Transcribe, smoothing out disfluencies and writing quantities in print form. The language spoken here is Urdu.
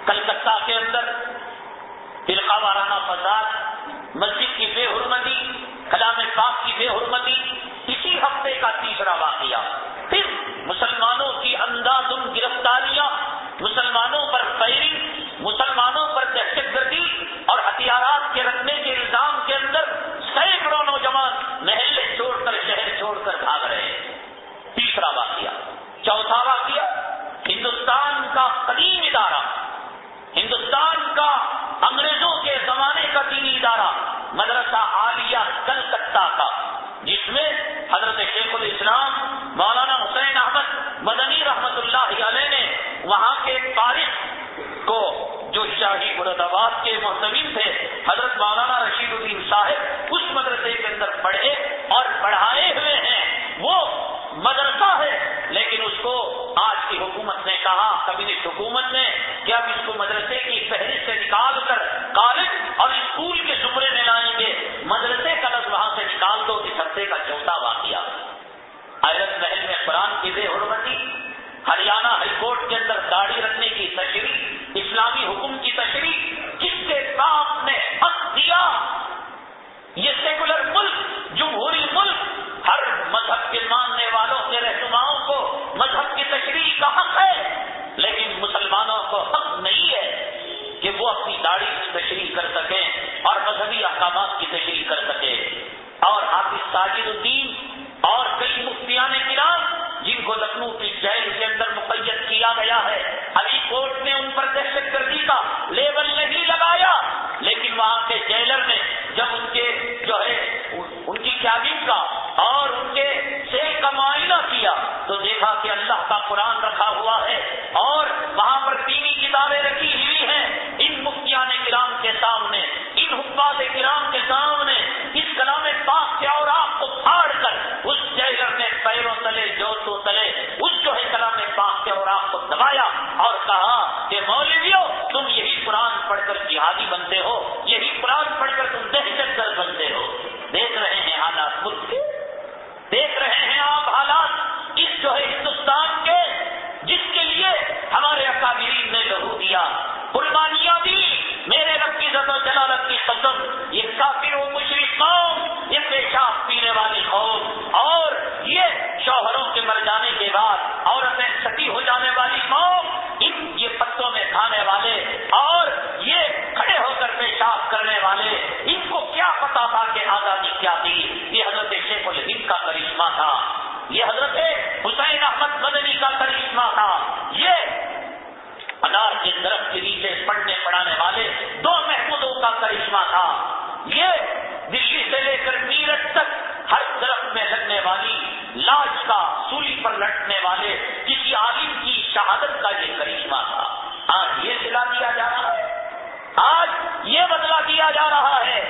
کلکتہ کے اندر فرقہ وارانہ فساد، مسجد کی بے حرمتی، کلام پاک کی بے حرمتی، اسی ہفتے کا تیسرا واقعہ۔ پھر مسلمانوں کی اندھادھند گرفتاریاں، مسلمانوں پر فائرنگ، مسلمانوں پر دہشت گردی اور ہتھیارات کے رکھنے کے الزام کے اندر سینکڑوں نوجوان محلے چھوڑ کر، شہر چھوڑ کر بھاگ رہے ہیں۔ تیسرا واقعہ۔ چوتھا واقعہ، ہندوستان کا قدیم ادارہ، ہندوستان کا انگریزوں کے زمانے کا دینی ادارہ مدرسہ عالیہ کلکتہ کا، جس میں حضرت شیخ الاسلام مولانا حسین احمد مدنی رحمت اللہ علیہ نے وہاں کے تاریخ کو، جو شاہی مراد آباد کے محتمین تھے حضرت مولانا رشید الدین صاحب، اس مدرسے کے اندر پڑھے اور پڑھائے ہوئے ہیں۔ وہ مدرسہ ہے، لیکن اس کو آج کی حکومت نے کہا، کمیونسٹ حکومت نے، کہ اب اس کو مدرسے کی فہرست سے نکال کر کالج اور اسکول کے زمرے میں لائیں گے۔ مدرسے کا لفظ وہاں سے نکال دو۔ اس ہفتے کا چوتھا واقعہ، حیرت محل میں قرآن کی بے حرمتی، ہریانہ ہائی کورٹ کے اندر داڑھی رکھنے کی تشریح، اسلامی حکم کی تشریح، جس کے باپ نے حق دیا۔ یہ سیکولر ملک، جمہوری ملک، ہر مذہب کے ماننے والوں کے رہنماؤں کو مذہب کی تشریح کا حق ہے، لیکن مسلمانوں کو حق نہیں ہے کہ وہ اپنی داڑھی کی تشریح کر سکیں اور مذہبی احکامات کی تشریح کر سکیں۔ اور حافظ ساجد الدین اور کئی مفتیان کرام، جن کو لکھنؤ کی جیل کے اندر مقید کیا گیا ہے، علی کورٹ نے ان پر دہشت گردی کا لیبل نہیں لگایا، لیکن وہاں کے جیلر نے جب ان کے جو ہے ان کی کیبن کا اور ان کے سیل کا معائنہ کیا تو دیکھا کہ اللہ کا قرآن رکھا ہوا ہے اور وہاں پر دینی کتابیں رکھی ہوئی ہیں۔ ان مفتیان کرام کے سامنے، ان حفاظ کرام کے سامنے اس کلام پاک کے اوراق کو پھاڑ کر اس جیلر نے پیروں تلے، جوتوں تلے اس جو ہے کلام پاک کے اوراق کو دبایا اور کہا کہ مولویوں، تم یہی قرآن پڑھ کر جہادی بنتے ہو، یہی قرآن پڑھ کر تم دہشت گرد بنتے ہو۔ دیکھ رہے ہیں حالات ملک کے، دیکھ رہے ہیں آپ حالات اس جو ہے ہندوستان کے، جس کے لیے ہمارے اکابرین نے لہو دیا، قربانیاں دی۔ میرے رب کی عزت و جلالت کی قسم، یہ کافر و مشرک قوم، یہ پیشاب پینے والی قوم، اور یہ شوہروں کے مر جانے کے بعد عورتیں ستی ہو جانے والی قوم، یہ پتوں میں کھانے والے اور یہ کھڑے ہو کر پیشاب کرنے والے، ان کو کیا پتا تھا کہ آزادی کیا تھی؟ یہ حضرت شیخ الہند کا کرشمہ تھا، یہ حضرت حسین احمد مدنی کا کرشمہ تھا، یہ انار کے درخت کے نیچے پڑھنے پڑھانے والے دو محمودوں کا کرشمہ تھا، یہ دلی سے لے کر میرٹھ تک ہر درخت میں لگنے والی لاش کا، سولی پر لٹنے والے کسی عالم کی شہادت کا یہ کرشمہ تھا۔ آج یہ سلا دیا جا رہا ہے، آج یہ بدلا دیا جا رہا ہے۔